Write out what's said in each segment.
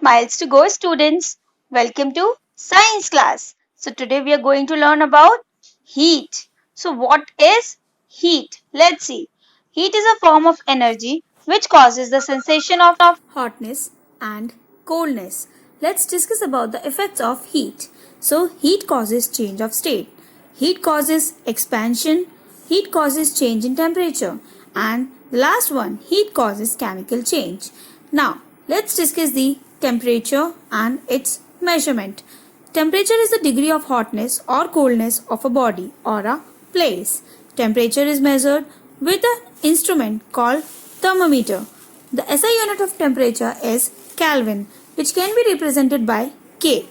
Smiles to Go students. Welcome to science class. So today we are going to learn about heat. So what is heat? Let's see. Heat is a form of energy which causes the sensation of hotness and coldness. Let's discuss about the effects of heat. So heat causes change of state. Heat causes expansion. Heat causes change in temperature. And the last one, heat causes chemical change. Now, let's discuss the temperature and its measurement. Temperature is the degree of hotness or coldness of a body or a place. Temperature is measured with an instrument called thermometer. The SI unit of temperature is Kelvin, which can be represented by K.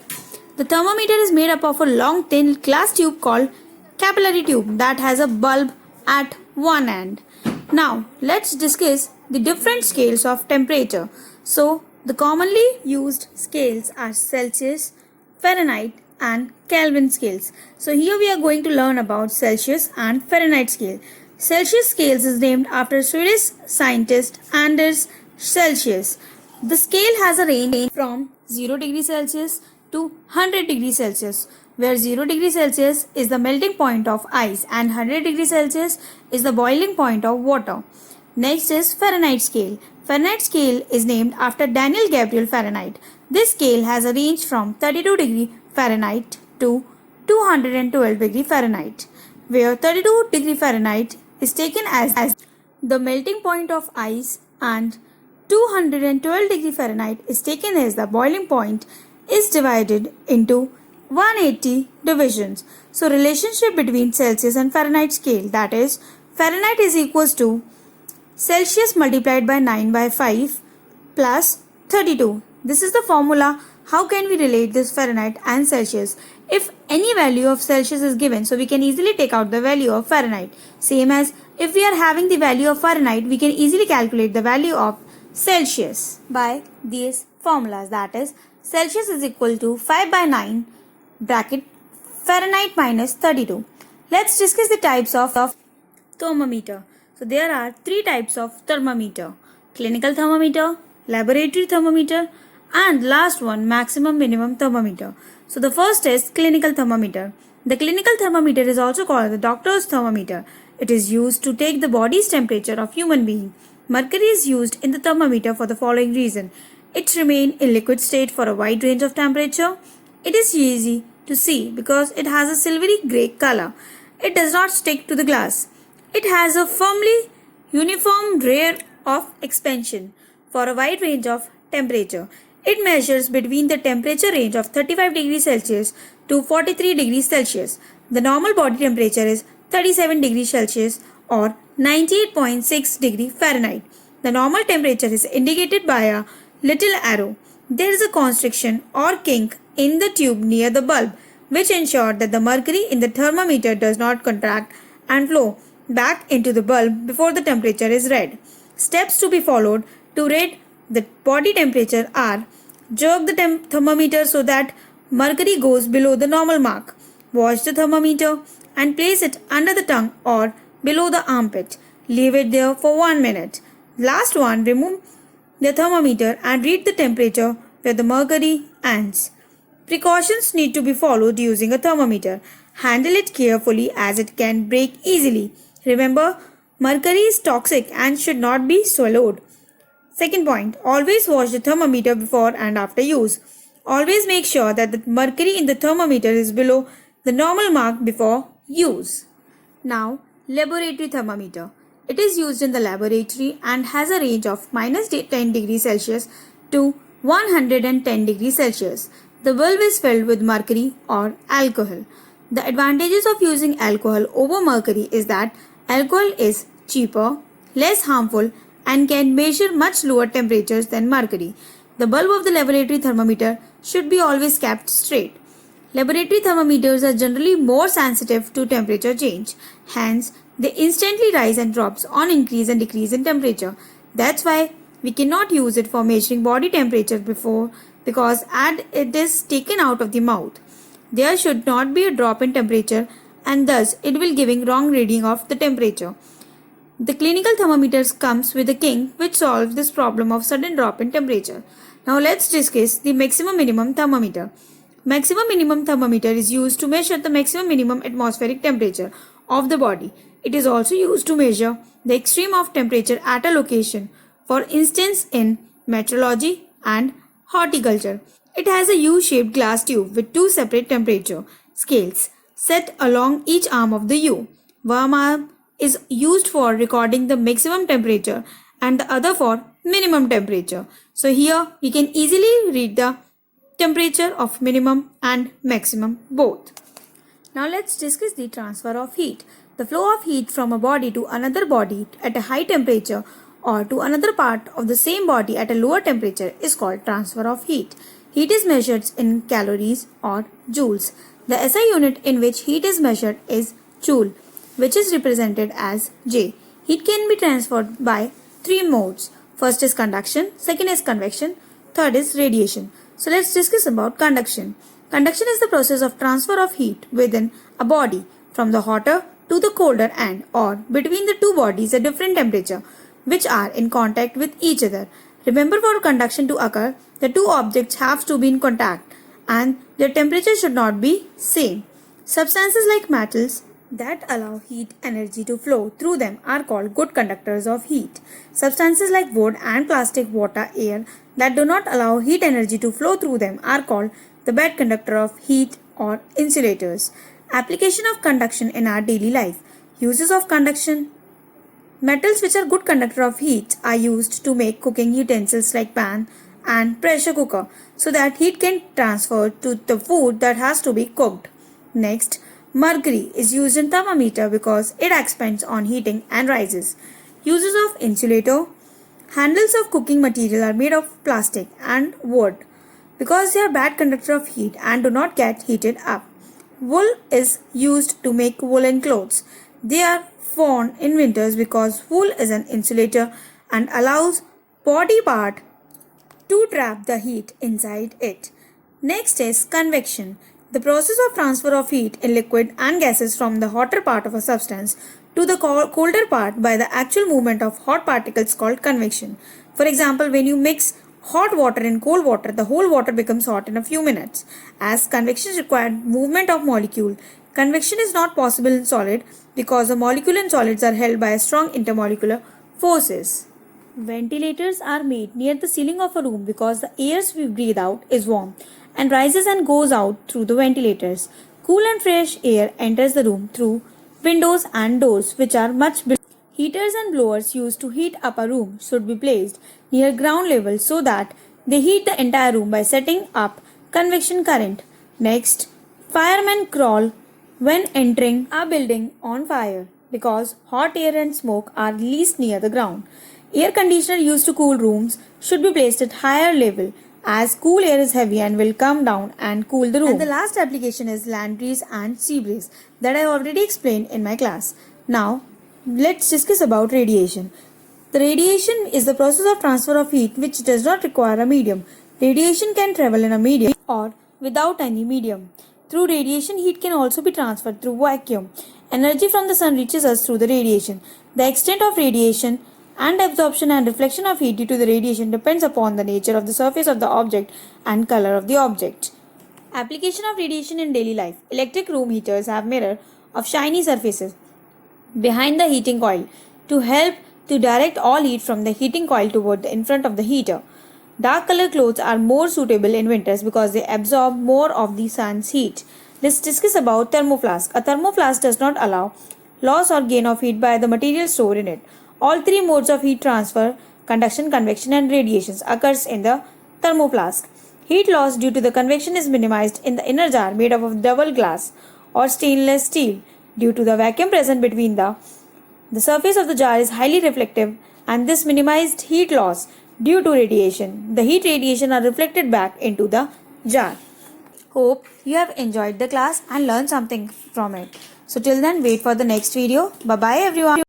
The thermometer is made up of a long thin glass tube called capillary tube that has a bulb at one end. Now, let's discuss the different scales of temperature. So, the commonly used scales are Celsius, Fahrenheit and Kelvin scales. So here we are going to learn about Celsius and Fahrenheit scale. Celsius scales is named after Swedish scientist Anders Celsius. The scale has a range from 0 degrees Celsius to 100 degrees Celsius, where 0 degrees Celsius is the melting point of ice and 100 degrees Celsius is the boiling point of water. Next is Fahrenheit scale. Fahrenheit scale is named after Daniel Gabriel Fahrenheit. This scale has a range from 32 degree Fahrenheit to 212 degree Fahrenheit, where 32 degree Fahrenheit is taken as the melting point of ice and 212 degree Fahrenheit is taken as the boiling point is divided into 180 divisions. So relationship between Celsius and Fahrenheit scale, that is Fahrenheit is equals to Celsius multiplied by 9 by 5 plus 32. This is the formula. How can we relate this Fahrenheit and Celsius? If any value of Celsius is given, so we can easily take out the value of Fahrenheit. Same as if we are having the value of Fahrenheit, we can easily calculate the value of Celsius by these formulas. That is Celsius is equal to 5 by 9 bracket Fahrenheit minus 32. Let's discuss the types of thermometer. So there are three types of thermometer: clinical thermometer, laboratory thermometer, and last one, maximum minimum thermometer. So the first is clinical thermometer. The clinical thermometer is also called the doctor's thermometer. It is used to take the body's temperature of human being. Mercury is used in the thermometer for the following reason. It remains in liquid state for a wide range of temperature. It is easy to see because it has a silvery grey color. It does not stick to the glass. It has a firmly uniform rate of expansion for a wide range of temperature. It measures between the temperature range of 35 degrees Celsius to 43 degrees Celsius. The normal body temperature is 37 degrees Celsius or 98.6 degree Fahrenheit. The normal temperature is indicated by a little arrow. There is a constriction or kink in the tube near the bulb, which ensures that the mercury in the thermometer does not contract and flow back into the bulb before the temperature is read. Steps to be followed to read the body temperature are: jerk the thermometer so that mercury goes below the normal mark. Wash the thermometer and place it under the tongue or below the armpit. Leave it there for 1 minute. Last one, remove the thermometer and read the temperature where the mercury ends. Precautions need to be followed using a thermometer. Handle it carefully as it can break easily. Remember, mercury is toxic and should not be swallowed. Second point, always wash the thermometer before and after use. Always make sure that the mercury in the thermometer is below the normal mark before use. Now, laboratory thermometer. It is used in the laboratory and has a range of minus 10 degrees Celsius to 110 degrees Celsius. The bulb is filled with mercury or alcohol. The advantages of using alcohol over mercury is that alcohol is cheaper, less harmful, and can measure much lower temperatures than mercury. The bulb of the laboratory thermometer should be always kept straight. Laboratory thermometers are generally more sensitive to temperature change. Hence, they instantly rise and drops on increase and decrease in temperature. That's why we cannot use it for measuring body temperature because as it is taken out of the mouth, there should not be a drop in temperature and thus it will giving wrong reading of the temperature. The clinical thermometers comes with a kink which solves this problem of sudden drop in temperature. Now let's discuss the maximum minimum thermometer. Maximum minimum thermometer is used to measure the maximum minimum atmospheric temperature of the body. It is also used to measure the extreme of temperature at a location, for instance in meteorology and horticulture. It has a U-shaped glass tube with two separate temperature scales set along each arm of the U. One arm is used for recording the maximum temperature and the other for minimum temperature. So here we can easily read the temperature of minimum and maximum both. Now let's discuss the transfer of heat. The flow of heat from a body to another body at a high temperature or to another part of the same body at a lower temperature is called transfer of heat. Heat is measured in calories or joules. The SI unit in which heat is measured is joule, which is represented as J. Heat can be transferred by three modes. First is conduction, second is convection, third is radiation. So let's discuss about conduction. Conduction is the process of transfer of heat within a body from the hotter to the colder end or between the two bodies at different temperature which are in contact with each other. Remember, for conduction to occur, the two objects have to be in contact and their temperature should not be same. Substances like metals that allow heat energy to flow through them are called good conductors of heat. Substances like wood and plastic, water, air that do not allow heat energy to flow through them are called the bad conductor of heat or insulators. Application of conduction in our daily life. Uses of conduction. Metals which are good conductor of heat are used to make cooking utensils like pan and pressure cooker so that heat can transfer to the food that has to be cooked. Next, mercury is used in thermometer because it expands on heating and rises. Uses of insulator. Handles of cooking material are made of plastic and wood because they are bad conductor of heat and do not get heated up. Wool is used to make woolen clothes. They are worn in winters because wool is an insulator and allows body part to trap the heat inside it. Next is convection. The process of transfer of heat in liquid and gases from the hotter part of a substance to the colder part by the actual movement of hot particles called convection. For example, when you mix hot water in cold water, the whole water becomes hot in a few minutes. As convection requires movement of molecule, convection is not possible in solid because the molecule and solids are held by strong intermolecular forces. Ventilators are made near the ceiling of a room because the air we breathe out is warm and rises and goes out through the ventilators. Cool and fresh air enters the room through windows and doors which are much below. Heaters and blowers used to heat up a room should be placed near ground level so that they heat the entire room by setting up convection current. Next, firemen crawl when entering a building on fire because hot air and smoke are released near the ground. Air conditioner used to cool rooms should be placed at higher level as cool air is heavy and will come down and cool the room. And the last application is land breeze and sea breeze that I already explained in my class. Now, let's discuss about radiation. The radiation is the process of transfer of heat which does not require a medium. Radiation can travel in a medium or without any medium. Through radiation, heat can also be transferred through vacuum. Energy from the sun reaches us through the radiation. The extent of radiation and absorption and reflection of heat due to the radiation depends upon the nature of the surface of the object and color of the object. Application of radiation in daily life. Electric room heaters have mirror of shiny surfaces behind the heating coil to help to direct all heat from the heating coil toward the in front of the heater. Dark color clothes are more suitable in winters because they absorb more of the sun's heat. Let's discuss about thermoflask. A thermoflask does not allow loss or gain of heat by the material stored in it. All three modes of heat transfer, conduction, convection and radiations occurs in the thermoflask. Heat loss due to the convection is minimized in the inner jar made up of double glass or stainless steel. Due to the vacuum present between the surface of the jar is highly reflective and this minimized heat loss due to radiation. The heat radiation are reflected back into the jar. Hope you have enjoyed the class and learned something from it. So till then, wait for the next video. Bye bye everyone.